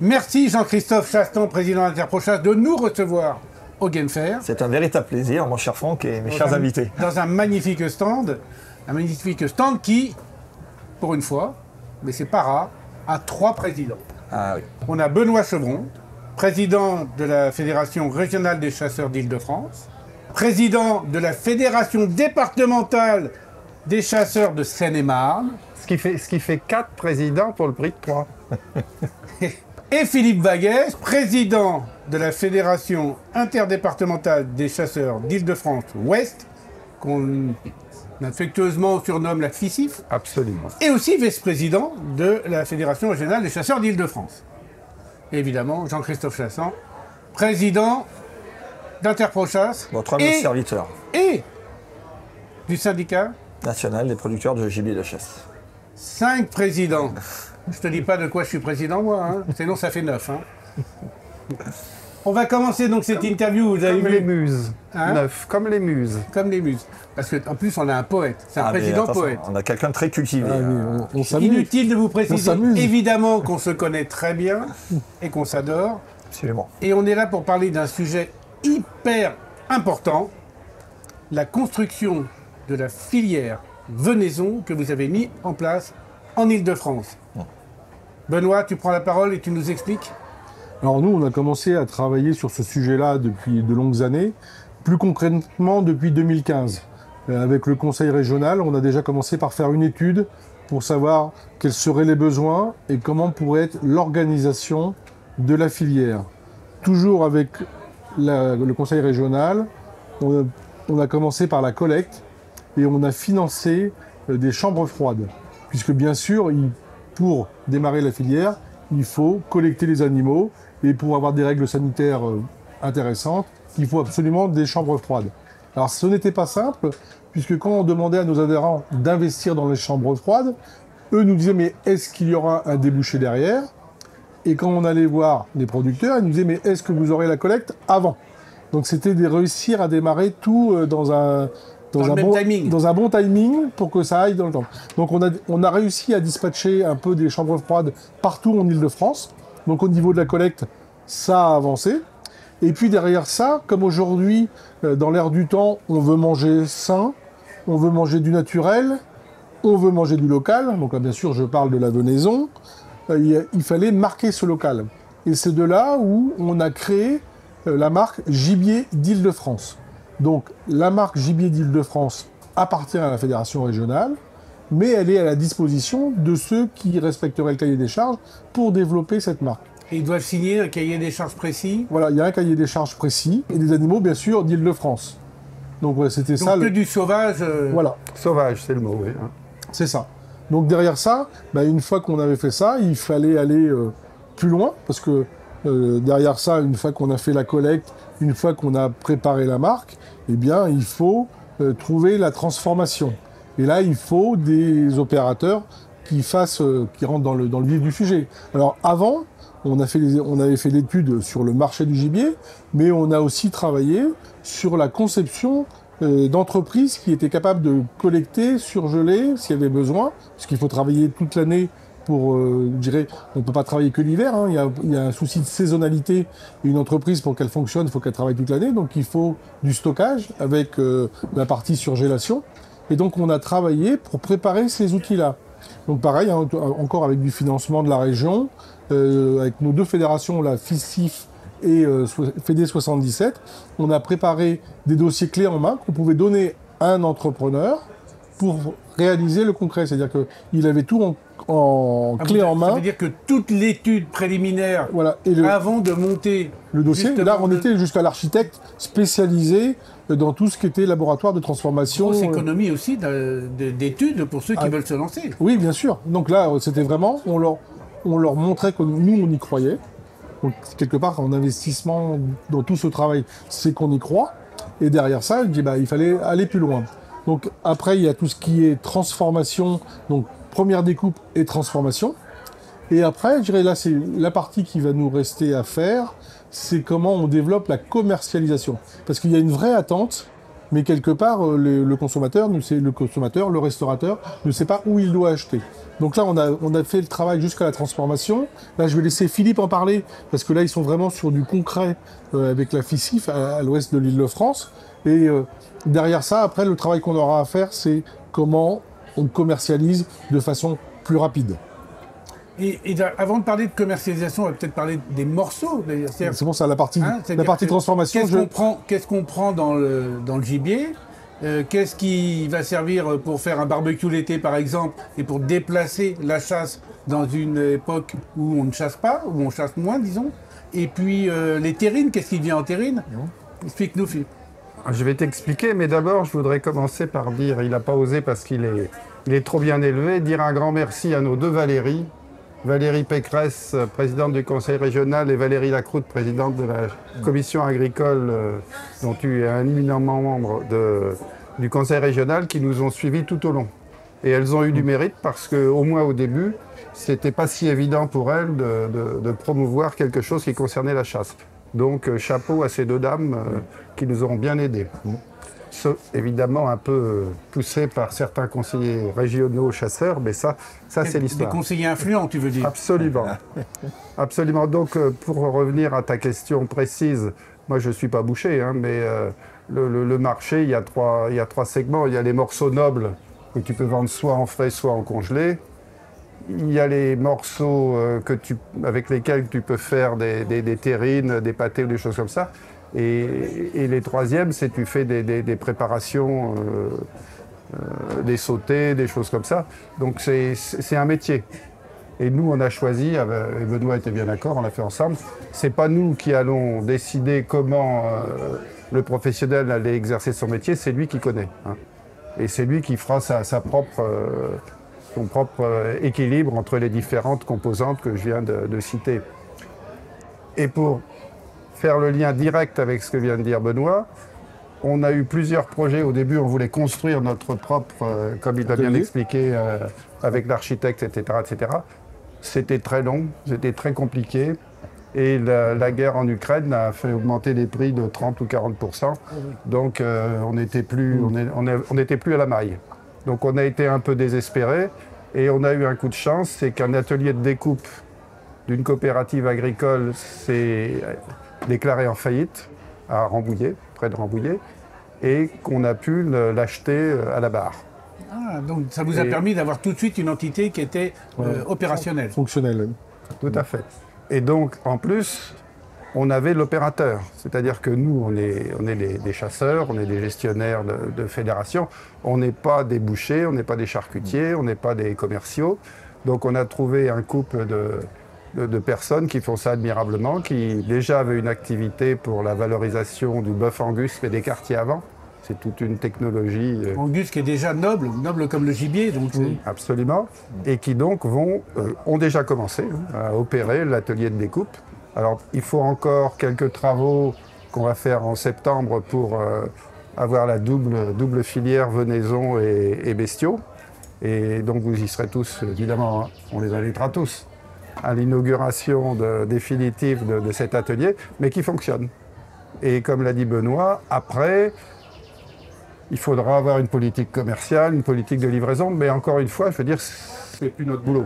Merci Jean-Christophe Chaston, président d'Interprochasse, de nous recevoir au Game Fair. C'est un véritable plaisir, mon cher Franck et mes chers invités. Dans un magnifique stand qui, pour une fois, mais c'est pas rare, a 3 présidents. Ah oui. On a Benoît Chevron, président de la Fédération régionale des chasseurs d'Île-de-France, président de la Fédération départementale des chasseurs de Seine-et-Marne. Ce qui fait 4 présidents pour le prix de 3. Et Philippe Vaguès, président de la Fédération interdépartementale des chasseurs d'Île-de-France Ouest, qu'on affectueusement surnomme la FICIF. Absolument. Et aussi vice-président de la Fédération régionale des chasseurs d'Île-de-France. Et évidemment, Jean-Christophe Chaston, président d'Interprochasse. Votre humble serviteur. Et du syndicat national des producteurs de gibier de chasse. 5 présidents. Je te dis pas de quoi je suis président, moi, hein. Sinon ça fait 9. Hein. On va commencer donc cette interview. Vous avez comme vu les muses. Hein 9, comme les muses. Comme les muses. Parce qu'en plus, on a un poète. C'est un président poète. On a quelqu'un de très cultivé. Ah, oui, on s'amuse. Inutile de vous préciser, évidemment, qu'on se connaît très bien et qu'on s'adore. Absolument. Et on est là pour parler d'un sujet hyper important, la construction de la filière venaison que vous avez mis en place en Île-de-France. Benoît, tu prends la parole et tu nous expliques. Alors nous, on a commencé à travailler sur ce sujet-là depuis de longues années, plus concrètement depuis 2015. Avec le conseil régional, on a déjà commencé par faire une étude pour savoir quels seraient les besoins et comment pourrait être l'organisation de la filière. Toujours avec le conseil régional, on a commencé par la collecte et on a financé des chambres froides. Puisque bien sûr, pour démarrer la filière, il faut collecter les animaux et pour avoir des règles sanitaires intéressantes, il faut absolument des chambres froides. Alors ce n'était pas simple, puisque quand on demandait à nos adhérents d'investir dans les chambres froides, eux nous disaient mais est-ce qu'il y aura un débouché derrière? Et quand on allait voir les producteurs, ils nous disaient mais est-ce que vous aurez la collecte avant? Donc c'était de réussir à démarrer tout dans un bon timing pour que ça aille dans le temps. Donc on a réussi à dispatcher un peu des chambres froides partout en Île-de-France. Donc au niveau de la collecte, ça a avancé. Et puis derrière ça, comme aujourd'hui, dans l'air du temps, on veut manger sain, on veut manger du naturel, on veut manger du local. Donc là, bien sûr, je parle de la venaison. Il fallait marquer ce local. Et c'est de là où on a créé la marque Gibier d'Île-de-France. Donc la marque Gibier d'Île-de-France appartient à la fédération régionale, mais elle est à la disposition de ceux qui respecteraient le cahier des charges pour développer cette marque. Et ils doivent signer un cahier des charges précis? Voilà, il y a un cahier des charges précis, et des animaux, bien sûr, d'Île-de-France. Donc ouais, c'était ça. Donc que du sauvage Voilà. Sauvage, c'est le mot, oui. Hein. C'est ça. Donc derrière ça, une fois qu'on avait fait ça, il fallait aller plus loin, parce que derrière ça, une fois qu'on a fait la collecte, une fois qu'on a préparé la marque, eh bien, il faut trouver la transformation. Et là, il faut des opérateurs qui rentrent dans le vif du sujet. Alors avant, on avait fait l'étude sur le marché du gibier, mais on a aussi travaillé sur la conception d'entreprises qui étaient capables de collecter, surgeler, s'il y avait besoin, parce qu'il faut travailler toute l'année pour, je dirais, on ne peut pas travailler que l'hiver, hein. Il y a un souci de saisonnalité. Une entreprise, pour qu'elle fonctionne, il faut qu'elle travaille toute l'année, donc il faut du stockage avec la partie surgélation. Et donc on a travaillé pour préparer ces outils-là. Donc pareil, hein, encore avec du financement de la région, avec nos 2 fédérations, la FICIF et Fédé 77, on a préparé des dossiers clés en main qu'on pouvait donner à un entrepreneur pour réaliser le concret. C'est-à-dire qu'il avait tout en clé en main. Ça veut dire que toute l'étude préliminaire, voilà, avant de monter le dossier, là on était jusqu'à l'architecte spécialisé dans tout ce qui était laboratoire de transformation. Grosse économie aussi d'études pour ceux qui veulent se lancer. Oui, bien sûr. Donc là, c'était vraiment, on leur montrait que nous, on y croyait. Donc quelque part, en investissement dans tout ce travail, c'est qu'on y croit. Et derrière ça, il fallait aller plus loin. Donc après, il y a tout ce qui est transformation, donc première découpe et transformation. Et après, je dirais là, c'est la partie qui va nous rester à faire, c'est comment on développe la commercialisation. Parce qu'il y a une vraie attente mais quelque part, le consommateur, le restaurateur ne sait pas où il doit acheter. Donc là, on a fait le travail jusqu'à la transformation. Là, je vais laisser Philippe en parler, parce que là, ils sont vraiment sur du concret avec la FICIF à l'ouest de l'Île-de-France. Et derrière ça, après, le travail qu'on aura à faire, c'est comment on commercialise de façon plus rapide. Et avant de parler de commercialisation, on va peut-être parler des morceaux. C'est bon, ça, la partie transformation. Qu'est-ce qu'on prend dans le gibier? Qu'est-ce qui va servir pour faire un barbecue l'été, par exemple, et pour déplacer la chasse dans une époque où on ne chasse pas, où on chasse moins, disons. Et puis les terrines, qu'est-ce qui vient en terrine? Explique-nous, Philippe. Je vais t'expliquer, mais d'abord, je voudrais commencer par dire, il n'a pas osé parce qu'il est trop bien élevé, dire un grand merci à nos deux Valérie. Valérie Pécresse, présidente du conseil régional, et Valérie Lacroute, présidente de la commission agricole, dont tu es un éminent membre du conseil régional, qui nous ont suivis tout au long. Et elles ont eu du mérite parce qu'au moins au début, c'était pas si évident pour elles de promouvoir quelque chose qui concernait la chasse. Donc chapeau à ces deux dames qui nous ont bien aidés. Évidemment un peu poussé par certains conseillers régionaux chasseurs, mais ça c'est l'histoire. Des conseillers influents, tu veux dire? Absolument. Absolument. Donc pour revenir à ta question précise, moi je ne suis pas boucher, hein, mais le marché, il y a trois segments. Il y a les morceaux nobles que tu peux vendre soit en frais, soit en congelé. Il y a les morceaux avec lesquels tu peux faire des terrines, des pâtés ou des choses comme ça. Et les troisièmes, c'est tu fais des préparations, des sautés, des choses comme ça. Donc c'est un métier. Et nous, on a choisi, et Benoît était bien d'accord, on l'a fait ensemble, c'est pas nous qui allons décider comment le professionnel allait exercer son métier, c'est lui qui connaît. Hein. Et c'est lui qui fera son propre équilibre entre les différentes composantes que je viens de citer. Et pour faire le lien direct avec ce que vient de dire Benoît, on a eu plusieurs projets. Au début, on voulait construire notre propre, comme il l'a bien expliqué, avec l'architecte, etc., etc. C'était très long, c'était très compliqué. Et la guerre en Ukraine a fait augmenter les prix de 30 ou 40%. Donc, on n'était plus à la maille. Donc, on a été un peu désespérés. Et on a eu un coup de chance, c'est qu'un atelier de découpe d'une coopérative agricole s'est déclaré en faillite à Rambouillet, près de Rambouillet, et qu'on a pu l'acheter à la barre. Ah, donc ça vous a permis d'avoir tout de suite une entité qui était opérationnelle. Fonctionnelle. Tout à fait. Et donc, en plus, on avait l'opérateur. C'est-à-dire que nous, on est des chasseurs, on est des gestionnaires de fédérations. On n'est pas des bouchers, on n'est pas des charcutiers, on n'est pas des commerciaux. Donc, on a trouvé un couple de personnes qui font ça admirablement, qui déjà avaient une activité pour la valorisation du bœuf angus et des quartiers avant. C'est toute une technologie. Angus qui est déjà noble comme le gibier. Donc absolument. Et qui donc ont déjà commencé à opérer l'atelier de découpe. Alors il faut encore quelques travaux qu'on va faire en septembre pour avoir la double filière venaison et bestiaux. Et donc vous y serez tous, évidemment, on les invitera tous à l'inauguration définitive de cet atelier, mais qui fonctionne. Et comme l'a dit Benoît, après, il faudra avoir une politique commerciale, une politique de livraison, mais encore une fois, je veux dire, c'est plus notre boulot.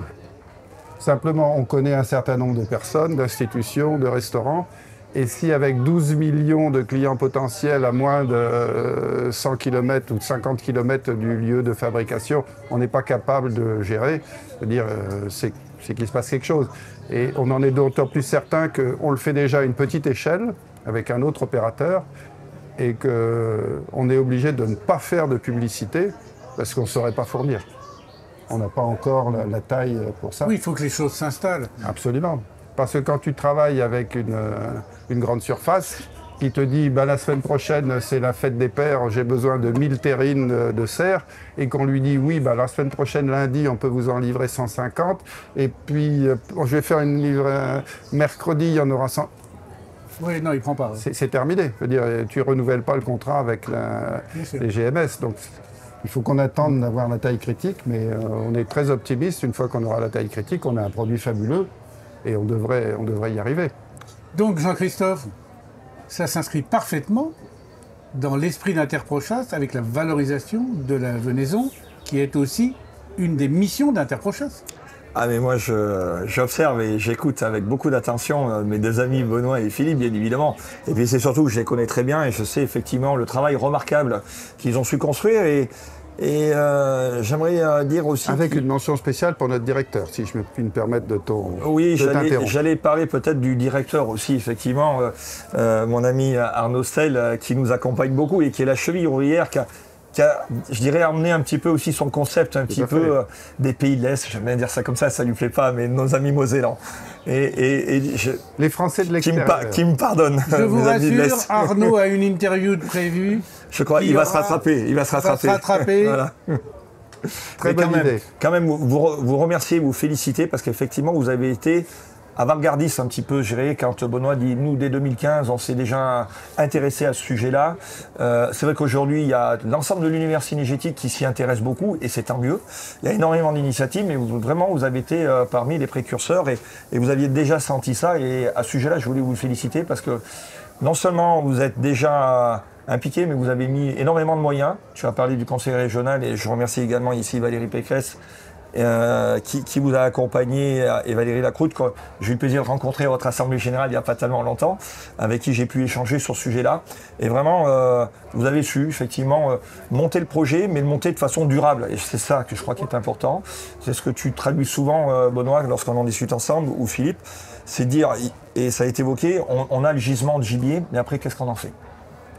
Simplement, on connaît un certain nombre de personnes, d'institutions, de restaurants, et si avec 12 millions de clients potentiels à moins de 100 km ou de 50 km du lieu de fabrication, on n'est pas capable de gérer, je veux dire, c'est qu'il se passe quelque chose. Et on en est d'autant plus certain qu'on le fait déjà à une petite échelle, avec un autre opérateur, et qu'on est obligé de ne pas faire de publicité, parce qu'on ne saurait pas fournir. On n'a pas encore la taille pour ça. Oui, il faut que les choses s'installent. Absolument. Parce que quand tu travailles avec une grande surface, qui te dit la semaine prochaine c'est la fête des pères, j'ai besoin de 1000 terrines de cerf, et qu'on lui dit oui, la semaine prochaine lundi on peut vous en livrer 150, et puis je vais faire une livraison mercredi, il y en aura 100. Oui, non, il ne prend pas. C'est terminé. Je veux dire, tu ne renouvelles pas le contrat avec les GMS. Donc il faut qu'on attende d'avoir la taille critique, mais on est très optimiste. Une fois qu'on aura la taille critique, on a un produit fabuleux et on devrait y arriver. Donc Jean-Christophe, ça s'inscrit parfaitement dans l'esprit d'Interprochasse avec la valorisation de la venaison, qui est aussi une des missions d'Interprochasse. Ah mais moi j'observe et j'écoute avec beaucoup d'attention mes deux amis Benoît et Philippe bien évidemment. Et puis c'est surtout que je les connais très bien et je sais effectivement le travail remarquable qu'ils ont su construire et j'aimerais dire aussi... Avec une mention spéciale pour notre directeur, si je puis me permettre de Oui, t'interrompre. j'allais parler peut-être du directeur aussi, effectivement, mon ami Arnaud Stel, qui nous accompagne beaucoup et qui est la cheville ouvrière, qui a, je dirais, amené un petit peu aussi son concept, un petit peu des pays de l'Est, j'aime bien dire ça comme ça lui plaît pas, mais nos amis mosellans. Les Français de qui l'extérieur. me pardonnent. Je vous mes amis de rassure, l'Est. Arnaud a une interview prévue. Je crois qu'il va se rattraper. Il va se rattraper. Voilà. Très Mais bonne idée. Quand même, vous remercier, vous féliciter, parce qu'effectivement, vous avez été avant-gardiste un petit peu, je dirais, quand Benoît dit, nous, dès 2015, on s'est déjà intéressé à ce sujet-là. C'est vrai qu'aujourd'hui, il y a l'ensemble de l'univers synergétique qui s'y intéresse beaucoup, et c'est tant mieux. Il y a énormément d'initiatives, mais vraiment, vous avez été parmi les précurseurs, et vous aviez déjà senti ça, et à ce sujet-là, je voulais vous féliciter, parce que non seulement vous êtes déjà impliqué, mais vous avez mis énormément de moyens. Tu as parlé du conseil régional, et je remercie également ici Valérie Pécresse, qui vous a accompagné, et Valérie Lacroute, que j'ai eu le plaisir de rencontrer à votre assemblée générale il n'y a pas tellement longtemps, avec qui j'ai pu échanger sur ce sujet-là. Et vraiment, vous avez su effectivement monter le projet, mais le monter de façon durable. Et c'est ça que je crois qui est important. C'est ce que tu traduis souvent, Benoît, lorsqu'on en discute ensemble, ou Philippe, c'est dire, et ça a été évoqué, on a le gisement de gibier, mais après, qu'est-ce qu'on en fait ?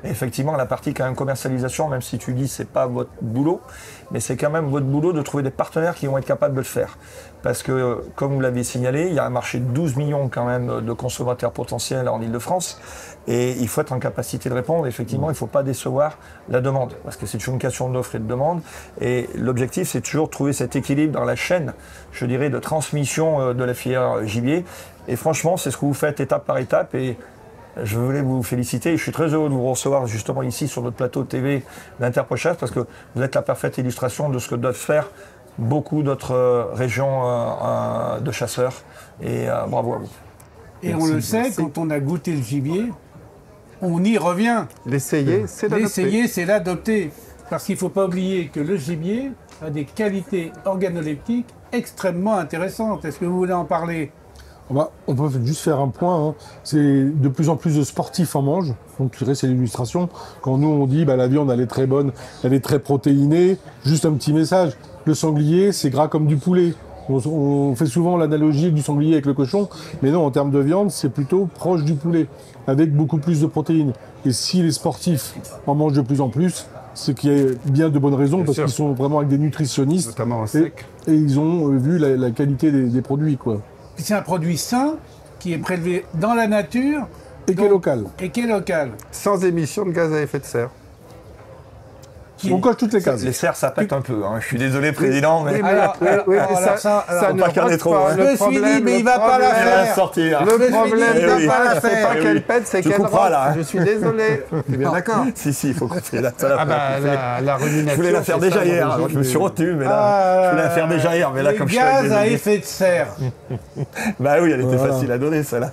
Et effectivement, la partie quand même commercialisation, même si tu dis c'est pas votre boulot, mais c'est quand même votre boulot de trouver des partenaires qui vont être capables de le faire. Parce que, comme vous l'avez signalé, il y a un marché de 12 millions quand même de consommateurs potentiels en Ile-de-France, et il faut être en capacité de répondre. Effectivement, il ne faut pas décevoir la demande, parce que c'est toujours une question d'offre et de demande. Et l'objectif, c'est toujours de trouver cet équilibre dans la chaîne, je dirais, de transmission de la filière gibier. Et franchement, c'est ce que vous faites étape par étape. Et je voulais vous féliciter et je suis très heureux de vous recevoir justement ici sur notre plateau TV d'Interprochasse parce que vous êtes la parfaite illustration de ce que doivent faire beaucoup d'autres régions de chasseurs et bravo à vous. Et on le sait, quand on a goûté le gibier, on y revient. L'essayer, c'est l'adopter. L'essayer, c'est l'adopter. Parce qu'il ne faut pas oublier que le gibier a des qualités organoleptiques extrêmement intéressantes. Est-ce que vous voulez en parler ? On peut juste faire un point. C'est de plus en plus de sportifs en mangent. Donc, c'est l'illustration. Quand nous, on dit la viande, elle est très bonne, elle est très protéinée. Juste un petit message. Le sanglier, c'est gras comme du poulet. On fait souvent l'analogie du sanglier avec le cochon. Mais non, en termes de viande, c'est plutôt proche du poulet, avec beaucoup plus de protéines. Et si les sportifs en mangent de plus en plus, c'est qu'il y a bien de bonnes raisons, parce qu'ils sont vraiment avec des nutritionnistes. Notamment en sec. Et ils ont vu la qualité des produits, quoi. C'est un produit sain qui est prélevé dans la nature. Et qui est local. Et qui est local. Sans émission de gaz à effet de serre. On coche toutes les cases. Les serres, ça pète un peu. Hein. Je suis désolé, président, mais... Ça ne carnet trop. pas. Je me suis dit, mais il va pas la faire. Sortir. Le problème, c'est pas qu'elle pète, c'est Tu qu'elle couperas, rentre. là, hein. Je suis désolé. T'es bien d'accord? Si, il faut couper. Là, La rumination. je voulais la faire déjà hier. Alors, je me suis retenu, mais là, je voulais la faire déjà hier. Mais là, Le comme je suis avec gaz des à amis- effet de serre. Bah oui, elle était facile à donner, celle-là.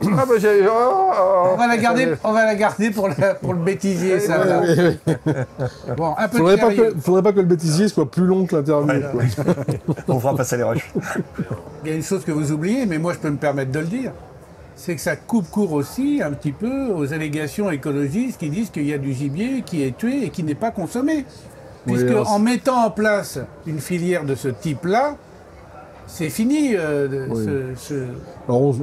On va la garder pour le bêtisier, ça. Là. Bon, un peu de sérieux. Faudrait pas que le bêtisier soit plus long que l'interview. On fera passer les rushs. Il y a une chose que vous oubliez, mais moi je peux me permettre de le dire. C'est que ça coupe court aussi un petit peu aux allégations écologistes qui disent qu'il y a du gibier qui est tué et qui n'est pas consommé. Puisque en mettant en place une filière de ce type-là, c'est fini. Alors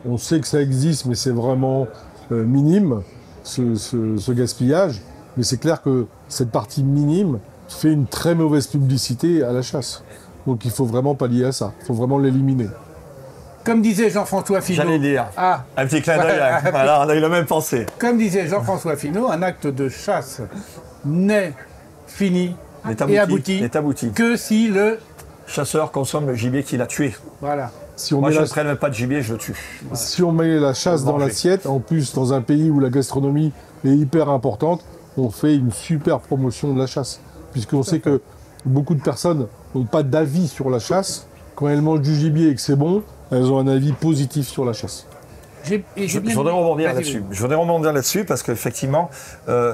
on sait que ça existe, mais c'est vraiment minime, ce gaspillage. Mais c'est clair que cette partie minime fait une très mauvaise publicité à la chasse. Donc il faut vraiment pallier à ça. Il faut vraiment l'éliminer. Comme disait Jean-François Finot. J'allais dire. Ah, Un petit clin d'œil. Alors, on a eu la même pensée. comme disait Jean-François Finot, un acte de chasse n'est fini et abouti Est abouti. que si le... Chasseur consomme le gibier qu'il a tué. Voilà. Si on Moi, met je la- ne prélève pas de gibier, je le tue. Si on met la chasse dans Manger. l'assiette, en plus dans un pays où la gastronomie est hyper importante, on fait une super promotion de la chasse. Puisqu'on sait que beaucoup de personnes n'ont pas d'avis sur la chasse. Quand elles mangent du gibier et que c'est bon, elles ont un avis positif sur la chasse. Je voudrais rebondir là-dessus. Je voudrais rebondir là-dessus parce qu'effectivement,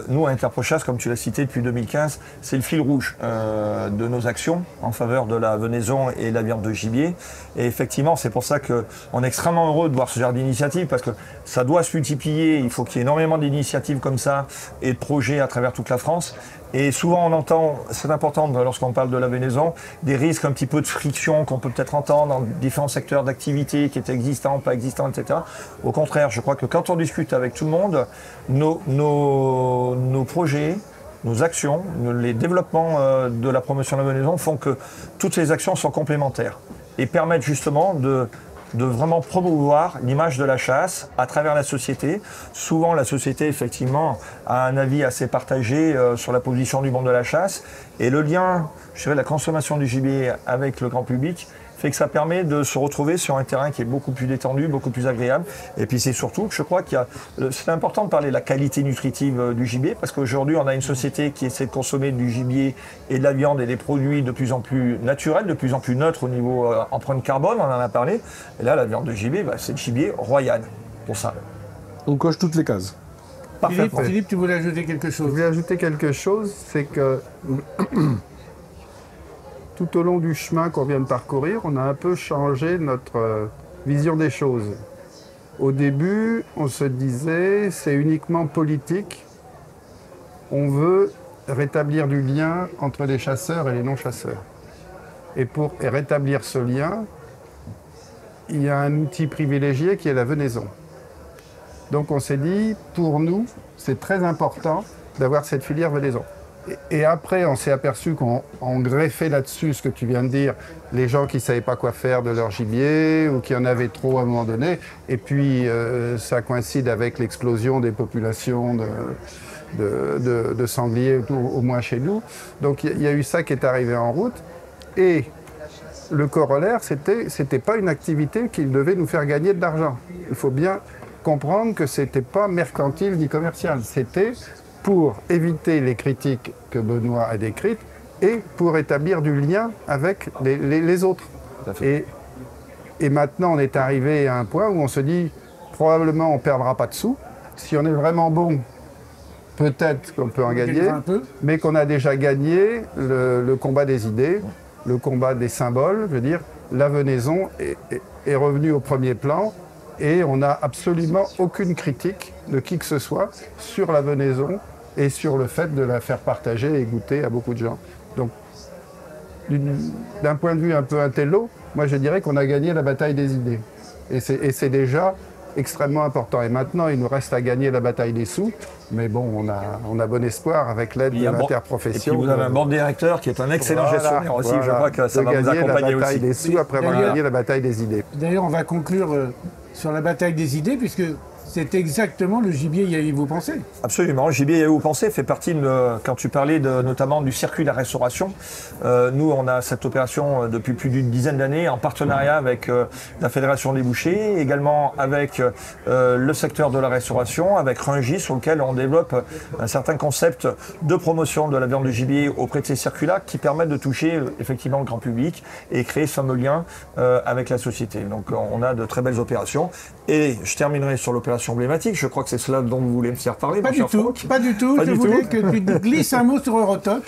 nous, à Interprochasse, comme tu l'as cité depuis 2015, c'est le fil rouge de nos actions en faveur de la venaison et la viande de gibier. Et effectivement, c'est pour ça qu'on est extrêmement heureux de voir ce genre d'initiative parce que ça doit se multiplier. Il faut qu'il y ait énormément d'initiatives comme ça et de projets à travers toute la France. Et souvent, on entend, c'est important lorsqu'on parle de la venaison, des risques un petit peu de friction qu'on peut peut-être entendre dans différents secteurs d'activité qui étaient existants, pas existants, etc. Au contraire, je crois que quand on discute avec tout le monde, nos projets, nos actions, les développements de la promotion de la venaison font que toutes ces actions sont complémentaires et permettent justement de vraiment promouvoir l'image de la chasse à travers la société. Souvent, la société, effectivement, a un avis assez partagé sur la position du monde de la chasse. Et le lien, je dirais, la consommation du gibier avec le grand public fait que ça permet de se retrouver sur un terrain qui est beaucoup plus détendu, beaucoup plus agréable. Et puis c'est surtout que je crois c'est important de parler de la qualité nutritive du gibier parce qu'aujourd'hui on a une société qui essaie de consommer du gibier et de la viande et des produits de plus en plus naturels, de plus en plus neutres au niveau empreinte carbone, on en a parlé. Et là la viande de gibier, c'est le gibier royal pour ça. On coche toutes les cases. Philippe, tu voulais ajouter quelque chose? Je voulais ajouter quelque chose, c'est que tout au long du chemin qu'on vient de parcourir, on a un peu changé notre vision des choses. Au début, on se disait, c'est uniquement politique. On veut rétablir du lien entre les chasseurs et les non-chasseurs. Et pour rétablir ce lien, il y a un outil privilégié qui est la venaison. Donc on s'est dit, pour nous, c'est très important d'avoir cette filière venaison. Et après, on s'est aperçu qu'on greffait là-dessus ce que tu viens de dire, les gens qui ne savaient pas quoi faire de leur gibier ou qui en avaient trop à un moment donné. Et puis, ça coïncide avec l'explosion des populations de sangliers, au moins chez nous. Donc, il y a eu ça qui est arrivé en route. Et le corollaire, c'était pas une activité qui devait nous faire gagner de l'argent. Il faut bien comprendre que c'était pas mercantile ni commercial. C'était pour éviter les critiques que Benoît a décrites et pour établir du lien avec les autres. Et maintenant, on est arrivé à un point où on se dit, probablement on ne perdra pas de sous. Si on est vraiment bon, peut-être qu'on peut en gagner, mais qu'on a déjà gagné le combat des idées, le combat des symboles. Je veux dire, la venaison est revenue au premier plan et on n'a absolument aucune critique de qui que ce soit sur la venaison et sur le fait de la faire partager et goûter à beaucoup de gens. Donc, d'un point de vue un peu intello, moi je dirais qu'on a gagné la bataille des idées. Et c'est déjà extrêmement important. Et maintenant, il nous reste à gagner la bataille des sous. Mais bon, on a bon espoir avec l'aide de l'interprofession. Et puis vous avez un bon directeur qui est un excellent gestionnaire aussi. Je crois que ça va vous accompagner aussi. La bataille des sous après avoir gagné la bataille des idées. D'ailleurs, on va conclure sur la bataille des idées, puisque c'est exactement le gibier y avez-vous pensé? Absolument, le gibier y avez-vous pensé fait partie, quand tu parlais notamment du circuit de la restauration. Nous, on a cette opération depuis plus d'une dizaine d'années en partenariat avec la Fédération des bouchers, également avec le secteur de la restauration, avec Rungis, sur lequel on développe un certain concept de promotion de la viande de gibier auprès de ces circuits-là qui permettent de toucher effectivement le grand public et créer ce fameux lien avec la société. Donc on a de très belles opérations. Et je terminerai sur l'opération emblématique. Je crois que c'est cela dont vous voulez me faire parler. Pas du tout. Je voulais que tu glisses un mot sur Eurotoc.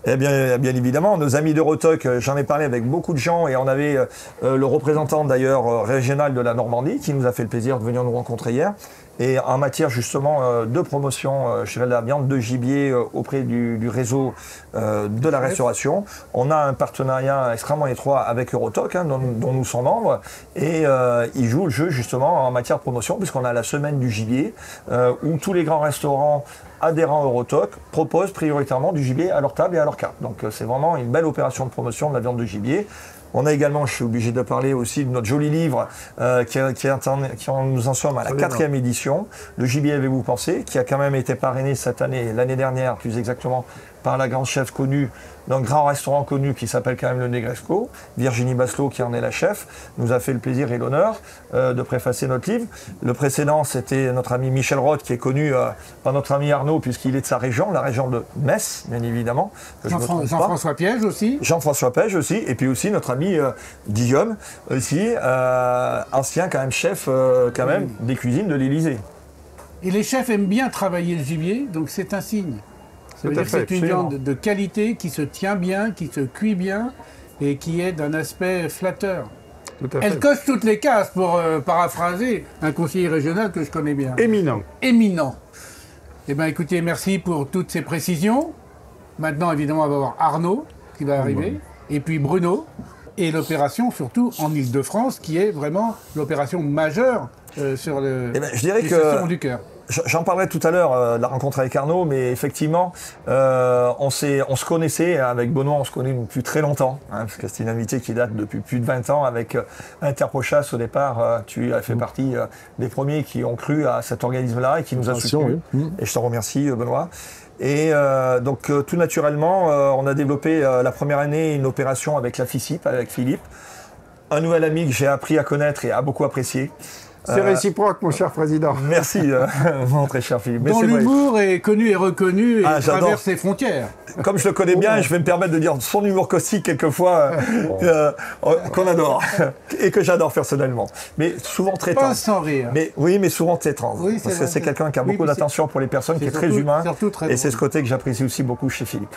Eh bien, bien évidemment, nos amis d'Eurotoc, j'en ai parlé avec beaucoup de gens et on avait le représentant d'ailleurs régional de la Normandie qui nous a fait le plaisir de venir nous rencontrer hier. Et en matière justement de promotion chez la viande de gibier auprès du réseau de la restauration, on a un partenariat extrêmement étroit avec Eurotoc, dont nous sommes membres, et ils jouent le jeu justement en matière de promotion, puisqu'on a la semaine du gibier, où tous les grands restaurants adhérents Eurotoc proposent prioritairement du gibier à leur table et à leur carte. Donc c'est vraiment une belle opération de promotion de la viande de gibier. On a également, je suis obligé de parler aussi de notre joli livre nous en sommes à la 4e édition, Le gibier avez-vous pensé, qui a quand même été parrainé cette année, l'année dernière plus exactement, par la grande chef connue d'un grand restaurant connu qui s'appelle quand même le Negresco. Virginie Basselot, qui en est la chef, nous a fait le plaisir et l'honneur de préfacer notre livre. Le précédent, c'était notre ami Michel Roth, qui est connu par notre ami Arnaud, puisqu'il est de sa région, la région de Metz, bien évidemment. Jean-François Piège aussi. Jean-François Piège aussi, et puis aussi notre ami Guillaume, aussi, ancien quand même chef quand même des cuisines de l'Élysée. Et les chefs aiment bien travailler le gibier, donc c'est un signe. Ça veut dire que c'est une viande de qualité qui se tient bien, qui se cuit bien et qui est d'un aspect flatteur. Elle coche toutes les cases pour paraphraser un conseiller régional que je connais bien. Éminent. Éminent. Eh bien écoutez, merci pour toutes ces précisions. Maintenant, évidemment, on va voir Arnaud qui va arriver, et puis Bruno, et l'opération surtout en Ile-de-France, qui est vraiment l'opération majeure sur le je dirais que du cœur. J'en parlerai tout à l'heure de la rencontre avec Arnaud, mais effectivement, on se connaissait avec Benoît, on se connaît depuis très longtemps, hein, parce que c'est une amitié qui date depuis plus de 20 ans avec Interprochasse au départ. Tu as fait partie des premiers qui ont cru à cet organisme-là et qui nous a soutenus. Oui. Et je t'en remercie, Benoît. Et donc tout naturellement, on a développé la première année une opération avec la FICIP, avec Philippe, un nouvel ami que j'ai appris à connaître et à beaucoup apprécier. C'est réciproque, mon cher président. Merci, mon très cher Philippe. Dont l'humour est connu et reconnu et traverse les frontières. Comme je le connais bien, je vais me permettre de dire son humour caustique quelquefois qu'on adore et que j'adore personnellement. Mais souvent très tendre. Pas sans rire. Mais, oui, mais souvent très tendre. Oui, parce que c'est quelqu'un qui a beaucoup d'attention pour les personnes, qui est très humain. Et c'est ce côté que j'apprécie aussi beaucoup chez Philippe.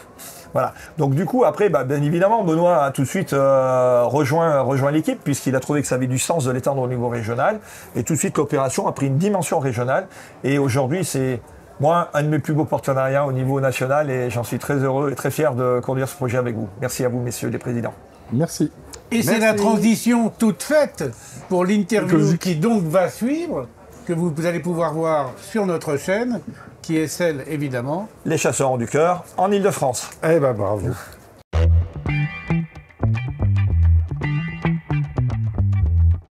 Voilà. Donc du coup, après, bien évidemment, Benoît a tout de suite rejoint l'équipe, puisqu'il a trouvé que ça avait du sens de l'étendre au niveau régional. Et tout de suite, l'opération a pris une dimension régionale. Et aujourd'hui, c'est moi un de mes plus beaux partenariats au niveau national. Et j'en suis très heureux et très fier de conduire ce projet avec vous. Merci à vous, messieurs les présidents. Merci. Et c'est la transition toute faite pour l'interview qui donc va suivre, que vous allez pouvoir voir sur notre chaîne, qui est celle, évidemment... Les Chasseurs ont du cœur, en Ile-de-France. Eh ben bravo.